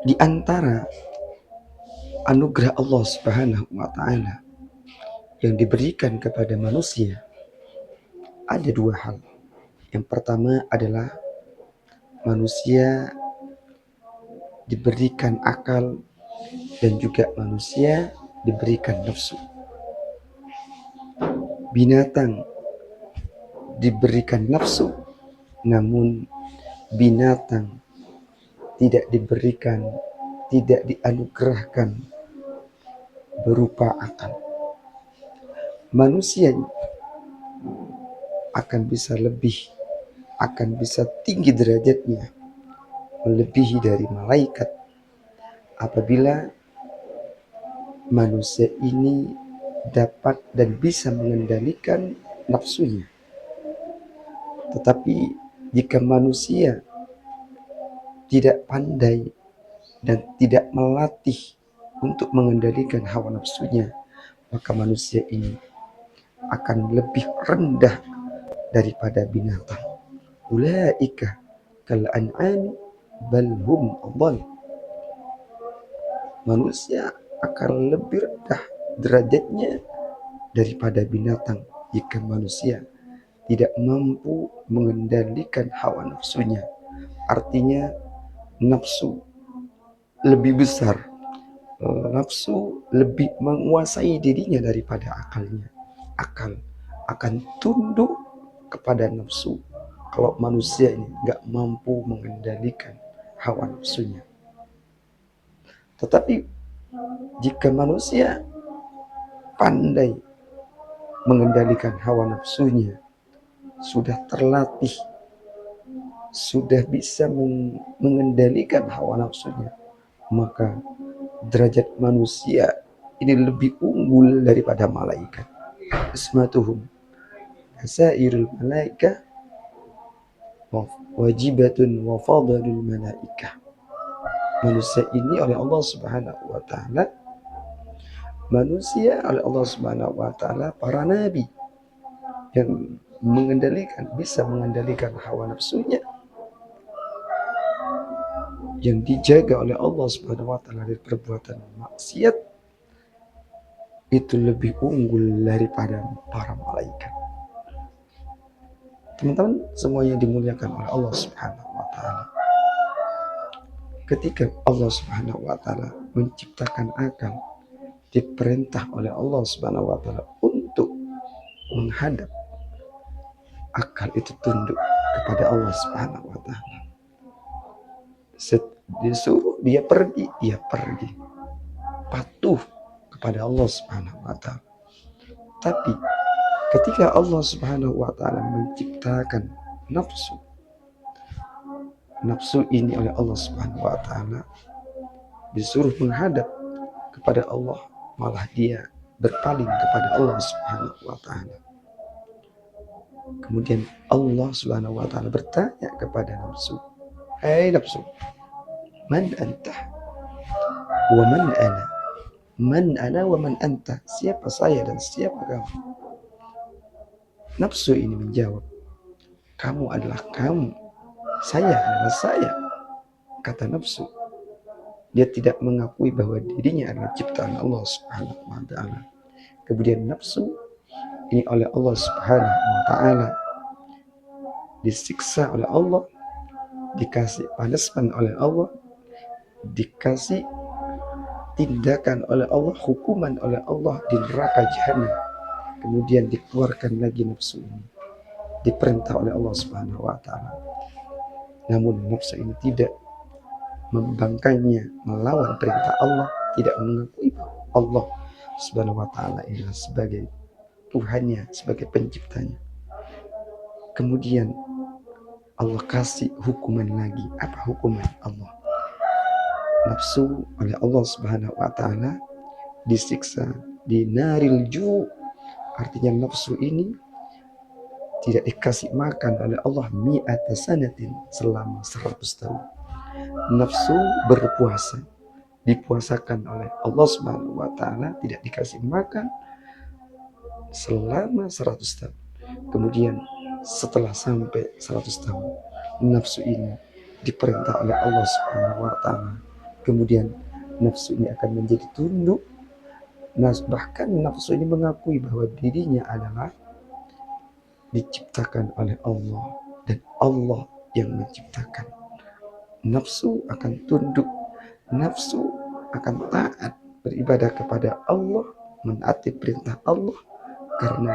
Di antara anugerah Allah Subhanahu wa taala yang diberikan kepada manusia ada dua hal. Yang pertama adalah manusia diberikan akal dan juga manusia diberikan nafsu. Binatang diberikan nafsu, namun binatang tidak diberikan, tidak dianugerahkan berupa akal. Manusia akan bisa tinggi derajatnya, melebihi dari malaikat apabila manusia ini dapat dan bisa mengendalikan nafsunya. Tetapi jika manusia tidak pandai dan tidak melatih untuk mengendalikan hawa nafsunya, maka manusia ini akan lebih rendah daripada binatang. Ulaika kal an'ami bal hum adall. Manusia akan lebih rendah derajatnya daripada binatang jika manusia tidak mampu mengendalikan hawa nafsunya. Artinya nafsu lebih besar, nafsu lebih menguasai dirinya daripada akalnya. Akal akan tunduk kepada nafsu kalau manusia ini nggak mampu mengendalikan hawa nafsunya. Tetapi jika manusia pandai mengendalikan hawa nafsunya, sudah terlatih, sudah bisa mengendalikan hawa nafsunya, maka derajat manusia ini lebih unggul daripada malaikat. Ismatuhum asairul malaikah wajibatun wa fadalul malaikah. Manusia ini oleh Allah Subhanahu wa taala, manusia oleh Allah Subhanahu wa taala, para nabi yang bisa mengendalikan hawa nafsunya, yang dijaga oleh Allah Subhanahu wa taala dari perbuatan maksiat, itu lebih unggul daripada para malaikat. Teman-teman semuanya dimuliakan oleh Allah Subhanahu wa taala. Ketika Allah Subhanahu wa taala menciptakan akal, diperintah oleh Allah Subhanahu wa taala untuk menghadap, akal itu tunduk kepada Allah Subhanahu wa taala. Disuruh dia pergi, patuh kepada Allah Subhanahu wa taala. Tapi ketika Allah Subhanahu wa taala menciptakan nafsu ini oleh Allah Subhanahu wa taala disuruh menghadap kepada Allah, malah dia berpaling kepada Allah Subhanahu wa taala. Kemudian Allah Subhanahu wa taala bertanya kepada nafsu, "Hai nafsu, man anta wa man ana? Man ana wa man anta?" Siapa saya dan siapa kamu? Nafsu ini menjawab, "Kamu adalah kamu, saya adalah saya." Kata nafsu. Dia tidak mengakui bahwa dirinya adalah ciptaan Allah Subhanahu wa taala. Kemudian nafsu ini oleh Allah Subhanahu wa taala disiksa oleh Allah, dikasih punishment oleh Allah, dikasih tindakan oleh Allah, hukuman oleh Allah di neraka jahanam. Kemudian dikeluarkan lagi nafsu ini, diperintah oleh Allah Subhanahu wa taala. Namun nafsu ini tidak membangkangnya, melawan perintah Allah, tidak mengakui Allah Subhanahu wa taala adalah sebagai Tuhannya, sebagai penciptanya. Kemudian Allah kasih hukuman lagi. Apa hukuman Allah? Nafsu oleh Allah Subhanahu wa taala disiksa di naril ju'. Artinya nafsu ini tidak dikasih makan oleh Allah mi'ata sanatin, selama 100 tahun. Nafsu berpuasa, dipuasakan oleh Allah Subhanahu wa taala, tidak dikasih makan selama 100 tahun. Kemudian setelah sampai 100 tahun, nafsu ini diperintah oleh Allah Subhanahu wa taala, kemudian nafsu ini akan menjadi tunduk. Bahkan nafsu ini mengakui bahwa dirinya adalah diciptakan oleh Allah dan Allah yang menciptakan. Nafsu akan tunduk, nafsu akan taat beribadah kepada Allah, menaati perintah Allah karena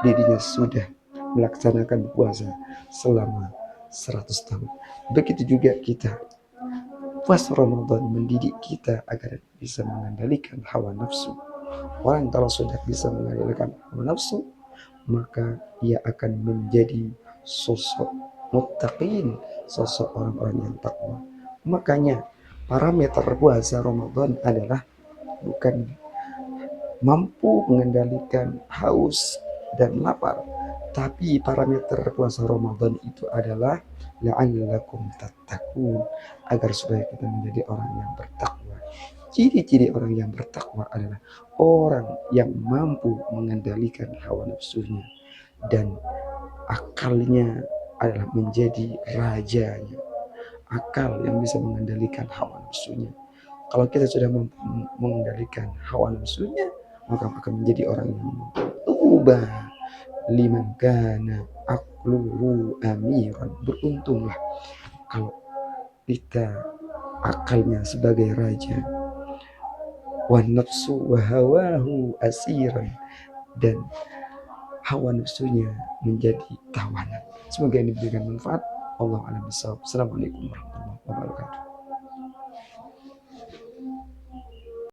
dirinya sudah melaksanakan puasa selama 100 tahun. Begitu juga kita. Puasa Ramadan mendidik kita agar bisa mengendalikan hawa nafsu. Orang kalau sudah bisa mengendalikan hawa nafsu, maka ia akan menjadi sosok muttaqin, sosok orang-orang yang takwa. Makanya parameter puasa Ramadan adalah bukan mampu mengendalikan haus dan lapar, tapi parameter puasa Ramadan itu adalah la'allakum tattaqun, agar supaya kita menjadi orang yang bertakwa. Ciri-ciri orang yang bertakwa adalah orang yang mampu mengendalikan hawa nafsunya dan akalnya adalah menjadi rajanya. Akal yang bisa mengendalikan hawa nafsunya. Kalau kita sudah mampu mengendalikan hawa nafsunya, maka akan menjadi orang yang tuba liman kana aqluhu amiran. Beruntunglah kalau kita akalnya sebagai raja, wa nafsu wa hawahu asiran, dan hawa nafsunya menjadi tawanan. Semoga ini memberikan manfaat. Allah a'lam bishawab. Assalamualaikum warahmatullahi wabarakatuh.